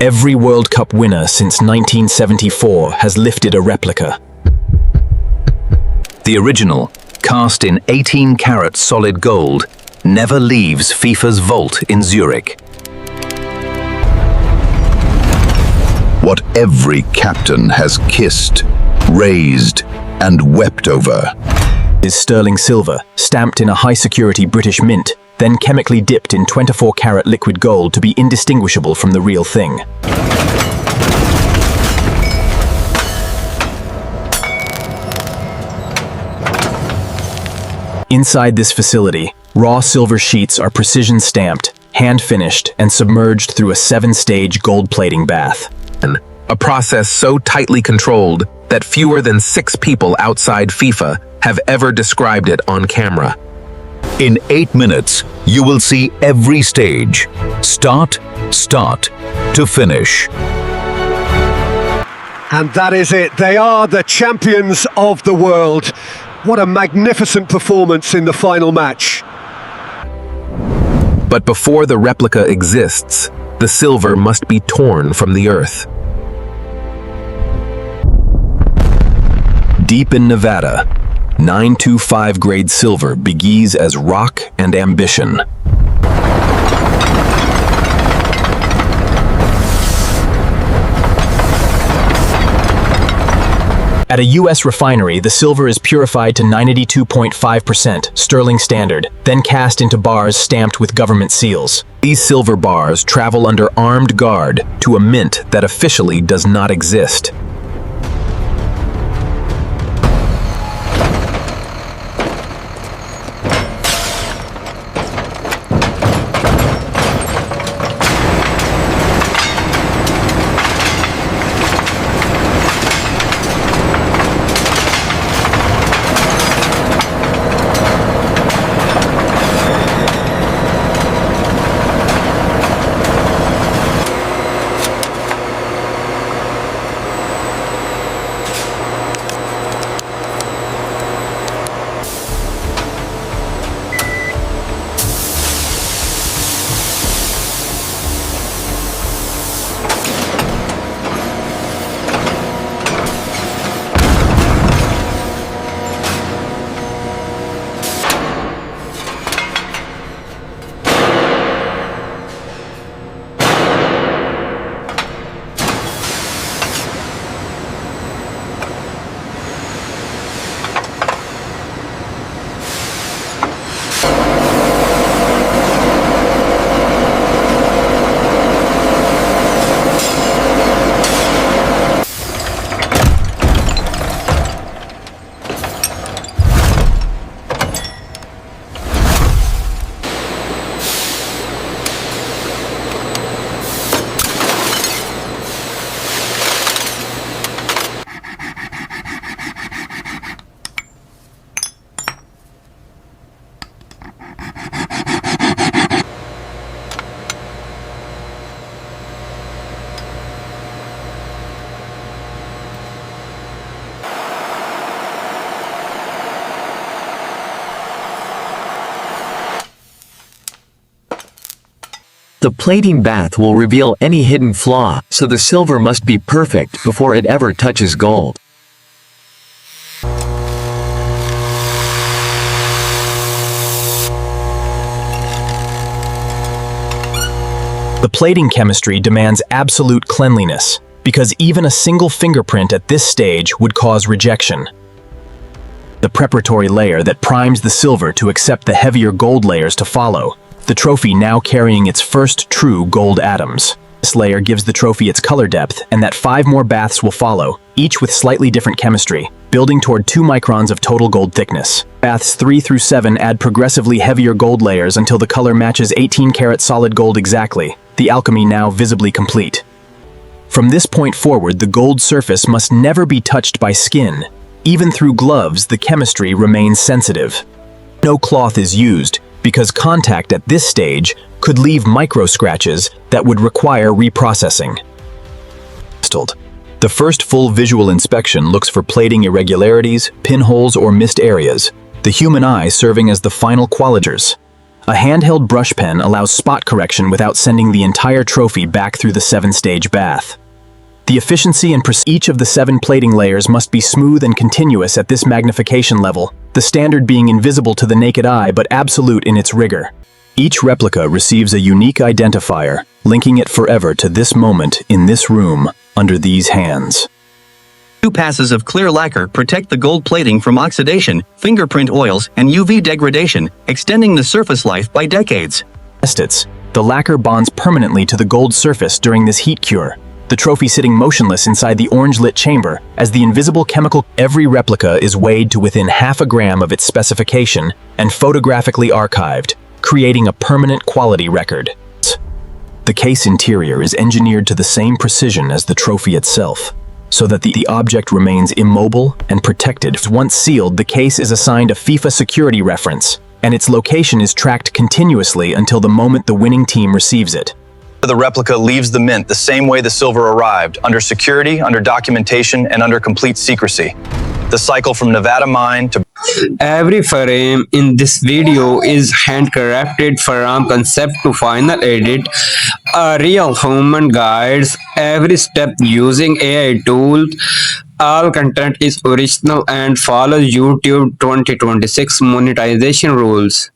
Every World Cup winner since 1974 has lifted a replica. The original, cast in 18-karat solid gold, never leaves FIFA's vault in Zurich. What every captain has kissed, raised, and wept over Is sterling silver, stamped in a high-security British mint, then chemically dipped in 24-karat liquid gold to be indistinguishable from the real thing. Inside this facility, raw silver sheets are precision-stamped, hand-finished, and submerged through a 7-stage gold-plating bath. A process so tightly controlled that fewer than 6 people outside FIFA have ever described it on camera. In 8 minutes, you will see every stage, start to finish. And that is it. They are the champions of the world. What a magnificent performance in the final match. But before the replica exists, the silver must be torn from the earth. Deep in Nevada, 925 grade silver begins as rock and ambition. At a U.S. refinery, the silver is purified to 92.5% sterling standard, then cast into bars stamped with government seals. These silver bars travel under armed guard to a mint that officially does not exist. The plating bath will reveal any hidden flaw, so the silver must be perfect before it ever touches gold. The plating chemistry demands absolute cleanliness, because even a single fingerprint at this stage would cause rejection. The preparatory layer that primes the silver to accept the heavier gold layers to follow, the trophy now carrying its first true gold atoms. This layer gives the trophy its color depth, and that 5 more baths will follow, each with slightly different chemistry, building toward 2 microns of total gold thickness. Baths 3 through 7 add progressively heavier gold layers until the color matches 18-karat solid gold exactly, the alchemy now visibly complete. From this point forward, the gold surface must never be touched by skin. Even through gloves, the chemistry remains sensitive. No cloth is used, because contact at this stage could leave micro-scratches that would require reprocessing. The first full visual inspection looks for plating irregularities, pinholes, or missed areas, the human eye serving as the final qualiters. A handheld brush pen allows spot correction without sending the entire trophy back through the 7-stage bath. The efficiency and each of the 7 plating layers must be smooth and continuous at this magnification level, the standard being invisible to the naked eye but absolute in its rigor. Each replica receives a unique identifier, linking it forever to this moment in this room, under these hands. 2 passes of clear lacquer protect the gold plating from oxidation, fingerprint oils, and UV degradation, extending the surface life by decades. The lacquer bonds permanently to the gold surface during this heat cure, the trophy sitting motionless inside the orange-lit chamber as the invisible chemical. Every replica is weighed to within half a gram of its specification and photographically archived, creating a permanent quality record. The case interior is engineered to the same precision as the trophy itself, so that the object remains immobile and protected. Once sealed, the case is assigned a FIFA security reference, and its location is tracked continuously until the moment the winning team receives it. The replica leaves the mint the same way the silver arrived, under security, under documentation, and under complete secrecy. The cycle from Nevada mine to... Every frame in this video is handcrafted from concept to final edit. A real human guides every step using AI tools. All content is original and follows YouTube 2026 monetization rules.